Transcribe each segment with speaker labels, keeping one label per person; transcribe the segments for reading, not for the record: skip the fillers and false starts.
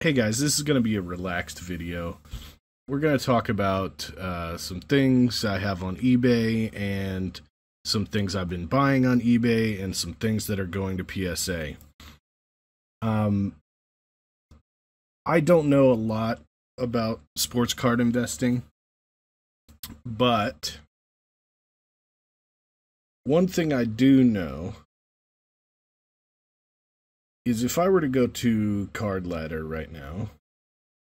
Speaker 1: Hey guys, this is going to be a relaxed video. We're going to talk about some things I have on eBay and some things I've been buying on eBay and some things that are going to PSA. I don't know a lot about sports card investing, but one thing I do know is if I were to go to Card Ladder right now,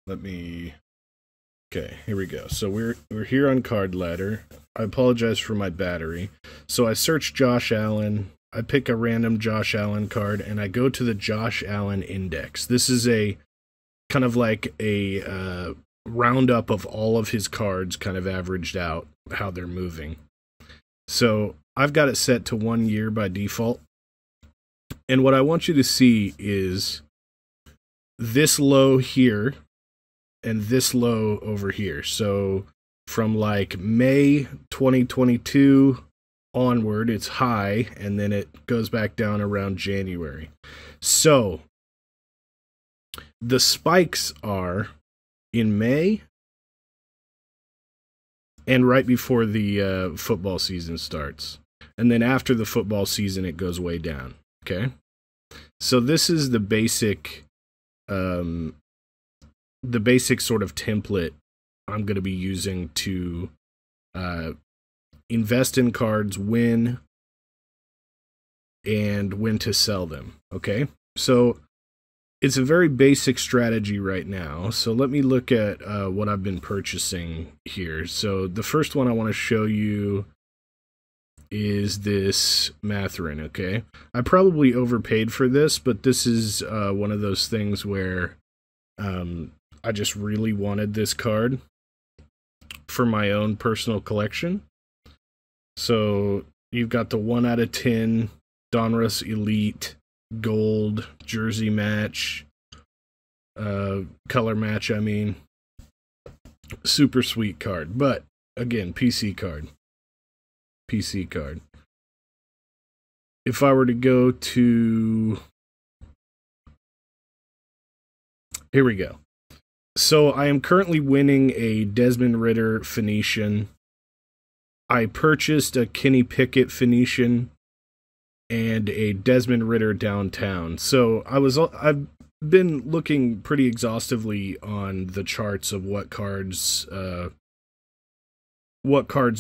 Speaker 1: okay, here we go. So we're here on Card Ladder. I apologize for my battery. So I search Josh Allen, I pick a random Josh Allen card, and I go to the Josh Allen index. This is a kind of like a roundup of all of his cards, kind of averaged out how they're moving. So I've got it set to 1 year by default. And what I want you to see is this low here and this low over here. So from like May 2022 onward, it's high, and then it goes back down around January. So the spikes are in May and right before the football season starts. And then after the football season, it goes way down. Okay, so this is the basic sort of template I'm going to be using to invest in cards, when to sell them. Okay, so it's a very basic strategy right now. So let me look at what I've been purchasing here. So the first one I want to show you is this Matherin, okay? I probably overpaid for this, but this is one of those things where I just really wanted this card for my own personal collection. So you've got the 1 out of 10 Donruss Elite Gold jersey match, color match, I mean. Super sweet card, but again, PC card. If I were to go to... Here we go. So I am currently winning a Desmond Ridder Phoenician. I purchased a Kenny Pickett Phoenician and a Desmond Ridder Downtown. So I've been looking pretty exhaustively on the charts of what cards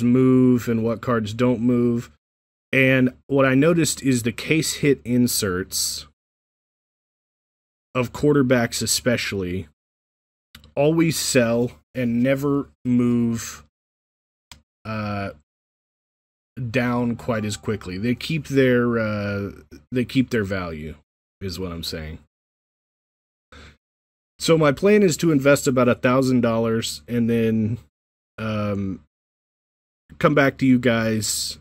Speaker 1: move and what cards don't move. And what I noticed is the case hit inserts of quarterbacks especially always sell and never move down quite as quickly. They keep their value, is what I'm saying. So my plan is to invest about $1,000 and then come back to you guys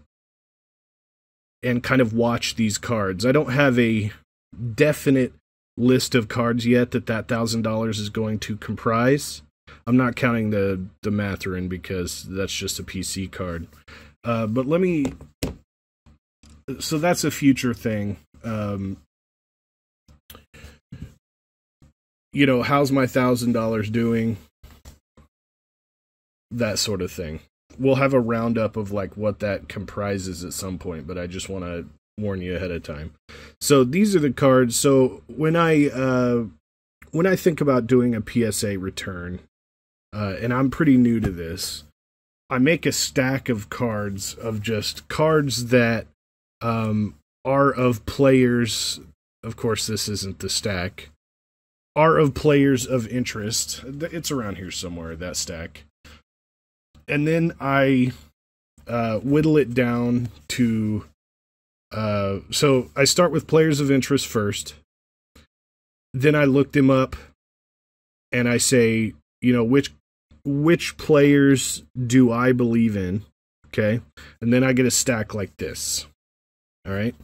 Speaker 1: and kind of watch these cards. I don't have a definite list of cards yet that $1,000 is going to comprise. I'm not counting the Matherin because that's just a PC card. But let me... So that's a future thing. How's my $1,000 doing? That sort of thing. We'll have a roundup of like what that comprises at some point, but I just want to warn you ahead of time. So these are the cards. So when I think about doing a PSA return, and I'm pretty new to this, I make a stack of cards of just cards that are of players. Of course, this isn't the stack. Are of players of interest. It's around here somewhere, that stack. And then I whittle it down to... so I start with players of interest first. Then I look them up, and I say, which players do I believe in? Okay? And then I get a stack like this. All right?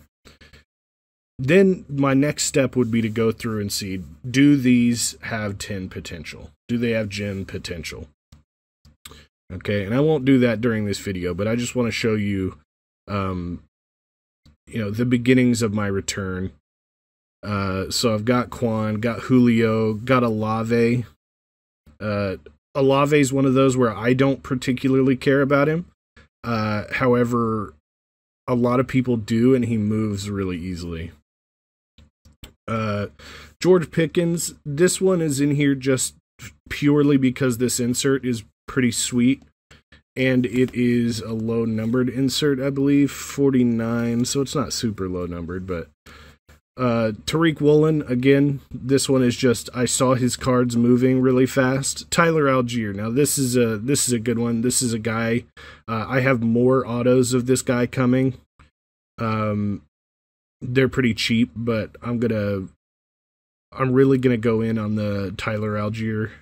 Speaker 1: Then my next step would be to go through and see, do these have 10 potential? Do they have gem potential? Okay, and I won't do that during this video, but I just want to show you, the beginnings of my return. So I've got Quan, got Julio, got Olave. Olave is one of those where I don't particularly care about him. However, a lot of people do, and he moves really easily. George Pickens, this one is in here just purely because this insert is pretty sweet. And it is a low numbered insert, I believe, 49, so it's not super low numbered, but Tariq Woolen, again, this one is just, I saw his cards moving really fast. Tyler Algier, now this is a good one. This is a guy, I have more autos of this guy coming. They're pretty cheap, but I'm really gonna go in on the Tyler Algier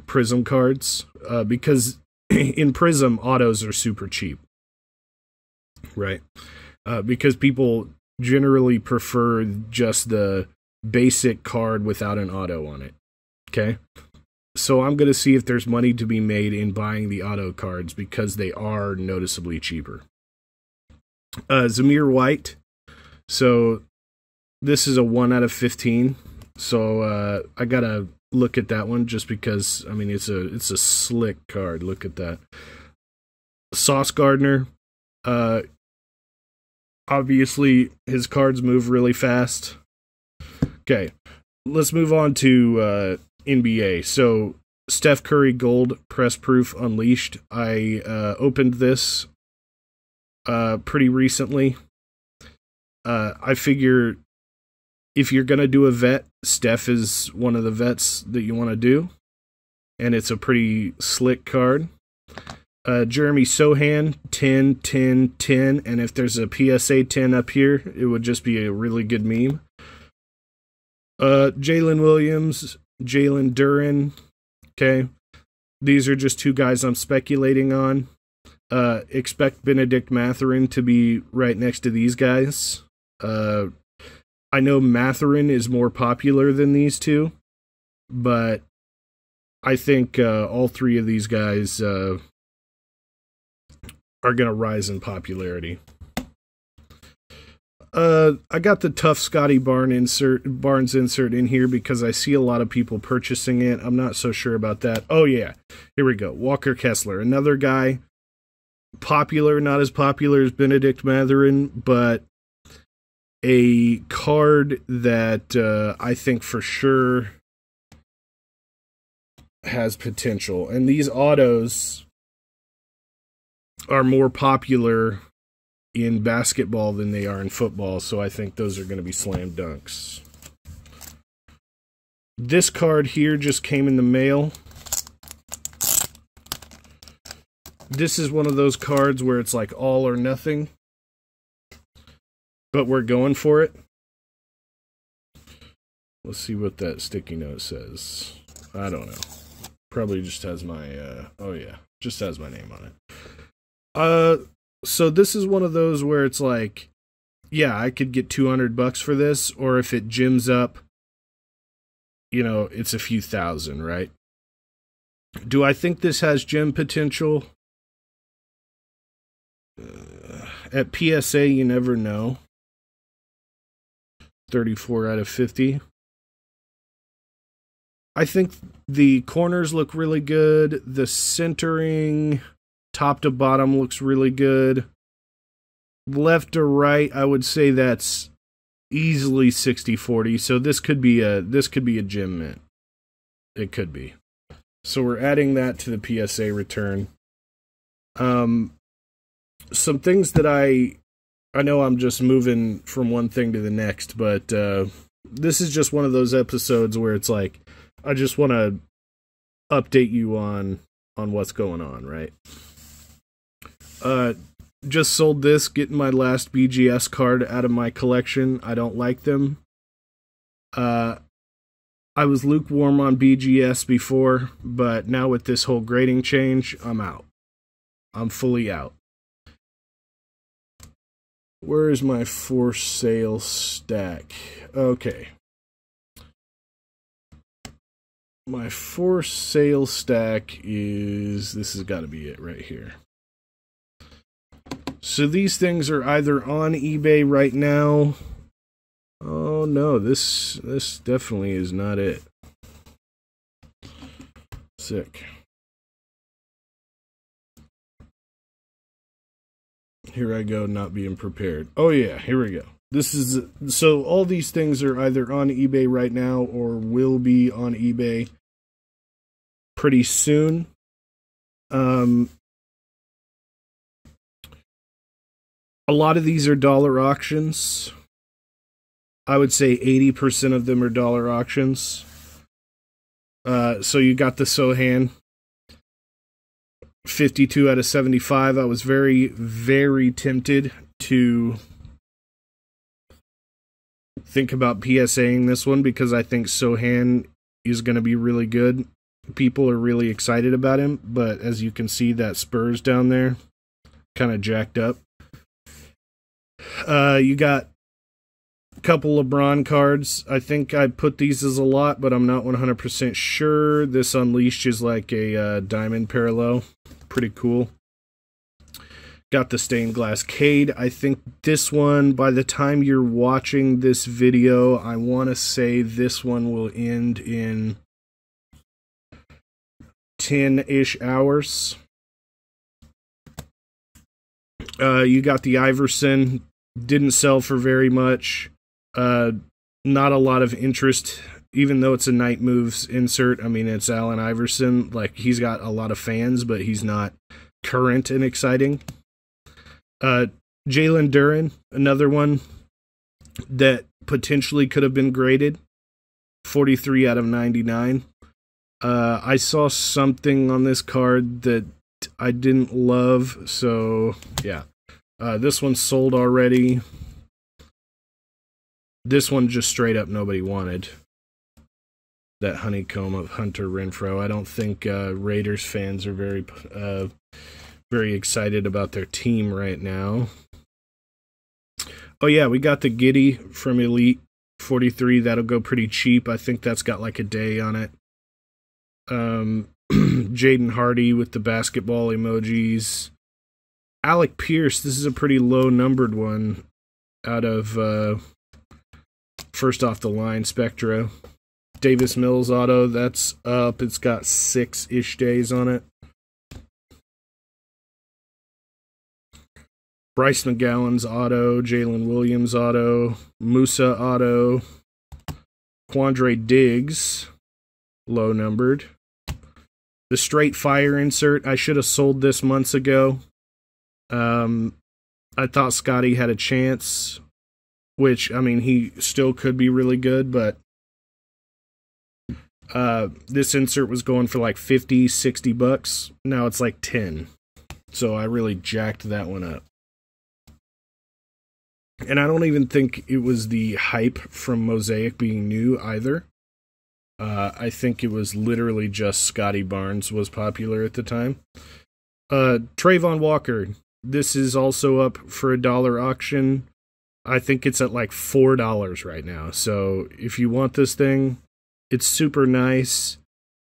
Speaker 1: Prism cards, because in Prism autos are super cheap, right? Because people generally prefer just the basic card without an auto on it. Okay, so I'm gonna see if there's money to be made in buying the auto cards because they are noticeably cheaper. Zamir White, so this is a 1 out of 15, so I gotta look at that one just because, I mean, it's a slick card. Look at that. Sauce Gardner, obviously his cards move really fast. Okay, let's move on to NBA. So Steph Curry Gold Press Proof Unleashed. I opened this pretty recently. I figure if you're going to do a vet, Steph is one of the vets that you want to do. And it's a pretty slick card. Jeremy Sohan, 10, 10, 10. And if there's a PSA 10 up here, it would just be a really good meme. Jalen Williams, Jalen Duren. Okay. These are just two guys I'm speculating on. Expect Benedict Mathurin to be right next to these guys. I know Mathurin is more popular than these two, but I think all three of these guys are going to rise in popularity. I got the Tough Scotty Barnes insert in here because I see a lot of people purchasing it. I'm not so sure about that. Oh yeah, here we go. Walker Kessler, another guy, popular, not as popular as Benedict Mathurin, but a card that I think for sure has potential. And these autos are more popular in basketball than they are in football, so I think those are going to be slam dunks. This card here just came in the mail. This is one of those cards where it's like all or nothing, but we're going for it. Let's see what that sticky note says. I don't know. Probably just has my, oh yeah, just has my name on it. So this is one of those where it's like, yeah, I could get $200 for this, or if it gyms up, you know, it's a few thousand, right? Do I think this has gem potential? At PSA, you never know. 34 out of 50. I think the corners look really good. The centering, top to bottom, looks really good. Left to right, I would say that's easily 60-40. So this could be a gem mint. It could be. So we're adding that to the PSA return. Some things that I know I'm just moving from one thing to the next, but this is just one of those episodes where it's like, I just want to update you on what's going on, right? Just sold this, getting my last BGS card out of my collection. I don't like them. I was lukewarm on BGS before, but now with this whole grading change, I'm out. I'm fully out. Where is my for sale stack? Okay. My for sale stack is, this has got to be it right here. So these things are either on eBay right now Oh no, this definitely is not it. Sick. Here I go, not being prepared. Oh yeah, here we go. This is, so all these things are either on eBay right now or will be on eBay pretty soon. A lot of these are dollar auctions. I would say 80% of them are dollar auctions. So you got the Sohan 52 out of 75. I was very, very tempted to think about PSAing this one because I think Sohan is going to be really good. People are really excited about him, but as you can see, that Spurs down there kind of jacked up. You got a couple LeBron cards. I think I put these as a lot, but I'm not 100% sure. This Unleashed is like a diamond parallel. Pretty cool. Got the stained glass Cade. I think this one, by the time you're watching this video, I want to say this one will end in 10-ish hours. You got the Iverson. Didn't sell for very much. Not a lot of interest, even though it's a Night Moves insert. I mean, it's Allen Iverson. Like, he's got a lot of fans, but he's not current and exciting. Jalen Duren, another one that potentially could have been graded. 43 out of 99. I saw something on this card that I didn't love, so yeah. This one's sold already. This one just straight up nobody wanted. That honeycomb of Hunter Renfrow. I don't think Raiders fans are very excited about their team right now. Oh yeah, we got the Giddy from Elite 43. That'll go pretty cheap. I think that's got like a day on it. Jaden Hardy with the basketball emojis. Alec Pierce, this is a pretty low numbered one out of first off the line Spectra. Davis Mills auto, that's up. It's got 6-ish days on it. Bryce McGowan's auto, Jalen Williams auto, Musa auto, Quandre Diggs, low numbered. The Straight Fire insert, I should have sold this months ago. I thought Scotty had a chance, which, I mean, he still could be really good, but this insert was going for like 50, 60 bucks. Now it's like 10. So I really jacked that one up. And I don't even think it was the hype from Mosaic being new either. I think it was literally just Scotty Barnes was popular at the time. Trayvon Walker. This is also up for a dollar auction. I think it's at like $4 right now. So if you want this thing, it's super nice.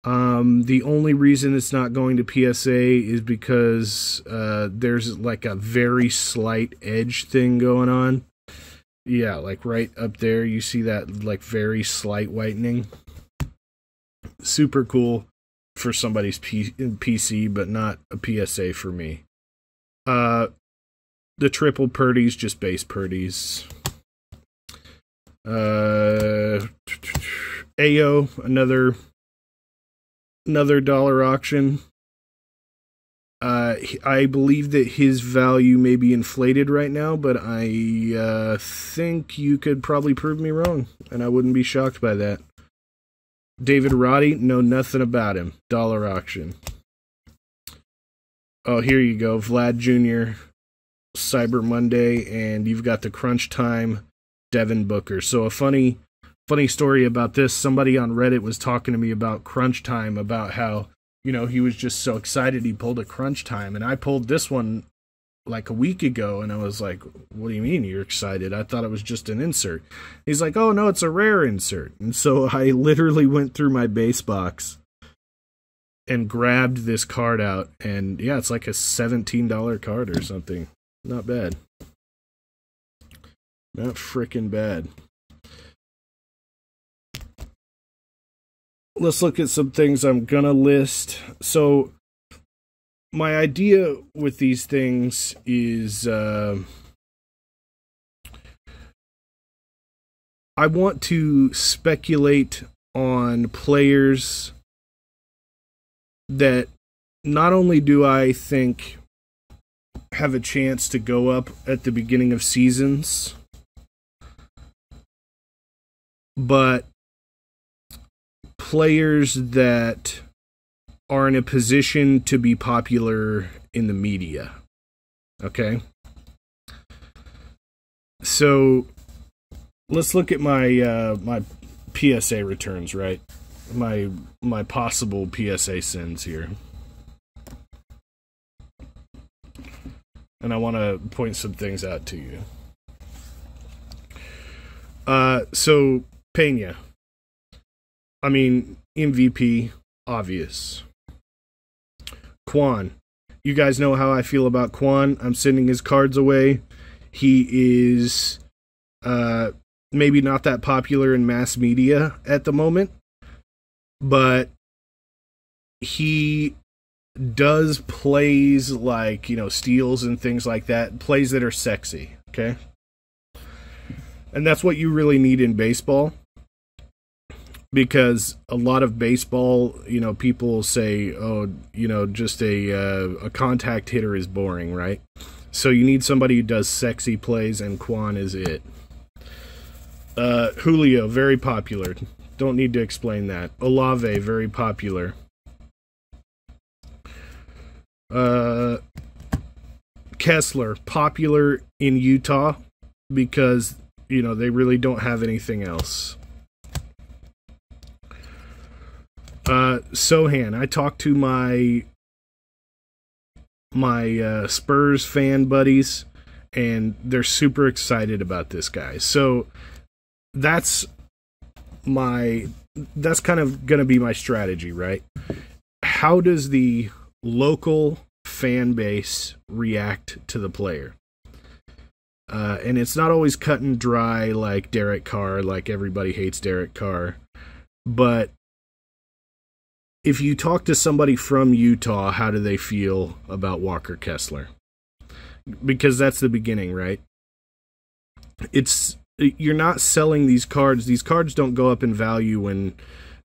Speaker 1: The only reason it's not going to PSA is because there's like a very slight edge thing going on. Yeah, like right up there, you see that like very slight whitening. Super cool for somebody's PC, but not a PSA for me. The triple Purdy's just base Purdy's. Ayo, another dollar auction. I believe that his value may be inflated right now, but I think you could probably prove me wrong, and I wouldn't be shocked by that. David Roddy, know nothing about him. Dollar auction. Oh, here you go. Vlad Jr., Cyber Monday, and you've got the Crunch Time Devin Booker. So a funny story about this. Somebody on Reddit was talking to me about Crunch Time, about how, you know, he was just so excited he pulled a Crunch Time. And I pulled this one like a week ago, and I was like, what do you mean you're excited? I thought it was just an insert. He's like, oh, no, it's a rare insert. And so I literally went through my base box and grabbed this card out, and yeah, it's like a $17 card or something. Not bad. Not frickin' bad. let's look at some things I'm gonna list. So my idea with these things is I want to speculate on players that not only do I think have a chance to go up at the beginning of seasons, but players that are in a position to be popular in the media. Okay? So let's look at my my PSA returns, right? My possible PSA sends here. And I want to point some things out to you. So Pena. I mean, MVP, obvious. Quan. You guys know how I feel about Quan. I'm sending his cards away. He is maybe not that popular in mass media at the moment, but he does plays like, steals and things like that, plays that are sexy, okay? And that's what you really need in baseball, because a lot of baseball, people say, oh, just a contact hitter is boring, right? So you need somebody who does sexy plays, and Quan is it. Julio, very popular. Don't need to explain that. Olave, very popular. Kessler, popular in Utah because, they really don't have anything else. Sohan, I talked to my Spurs fan buddies, and they're super excited about this guy. So that's kind of going to be my strategy, right? How does the local fan base react to the player? And it's not always cut and dry like Derek Carr, like everybody hates Derek Carr. But if you talk to somebody from Utah, how do they feel about Walker Kessler? Because that's the beginning, right? You're not selling these cards. These cards don't go up in value when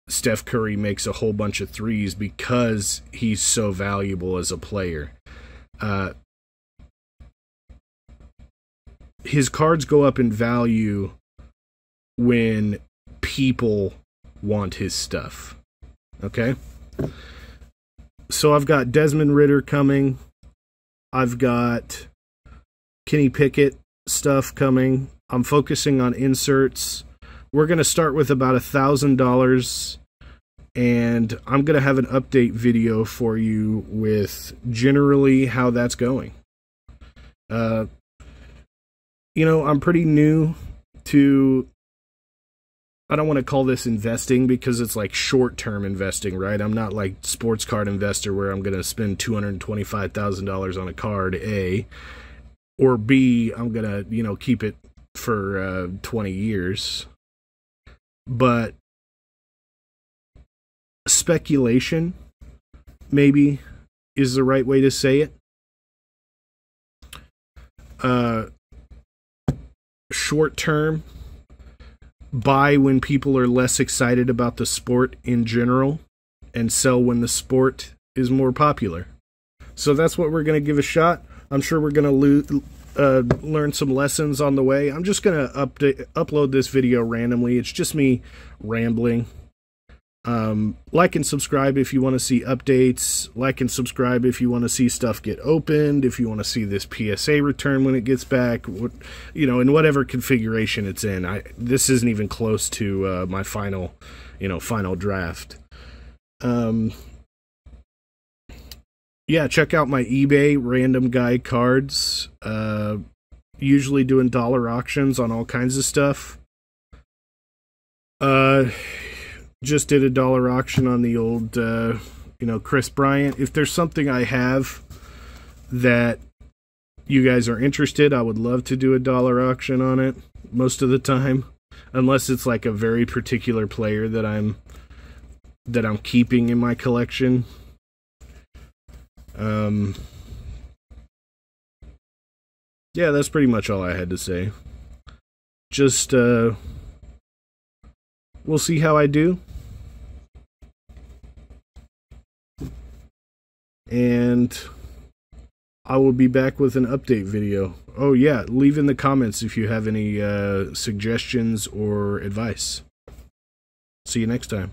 Speaker 1: Steph Curry makes a whole bunch of threes because he's so valuable as a player. His cards go up in value when people want his stuff. Okay? So I've got Desmond Ridder coming. I've got Kenny Pickett stuff coming. I'm focusing on inserts. We're going to start with about $1,000, and I'm going to have an update video for you with generally how that's going. I'm pretty new to, I don't want to call this investing because it's like short-term investing, right? I'm not like sports card investor where I'm going to spend $225,000 on a card, A, or B, I'm going to, keep it for 20 years. But speculation, maybe, is the right way to say it. Short term, buy when people are less excited about the sport in general, and sell when the sport is more popular. So that's what we're going to give a shot. I'm sure we're going to learn some lessons on the way. I'm just going to upload this video randomly. It's just me rambling. Like and subscribe if you want to see updates. Like and subscribe if you want to see stuff get opened, if you want to see this PSA return when it gets back, in whatever configuration it's in. This isn't even close to my final draft. Yeah, check out my eBay random guy cards. Usually doing dollar auctions on all kinds of stuff. Just did a dollar auction on the old, Chris Bryant. If there's something I have that you guys are interested, I would love to do a dollar auction on it most of the time. Unless it's like a very particular player that I'm that I'm keeping in my collection. Yeah, that's pretty much all I had to say. Just, we'll see how I do. And I will be back with an update video. Oh yeah, leave in the comments if you have any suggestions or advice. See you next time.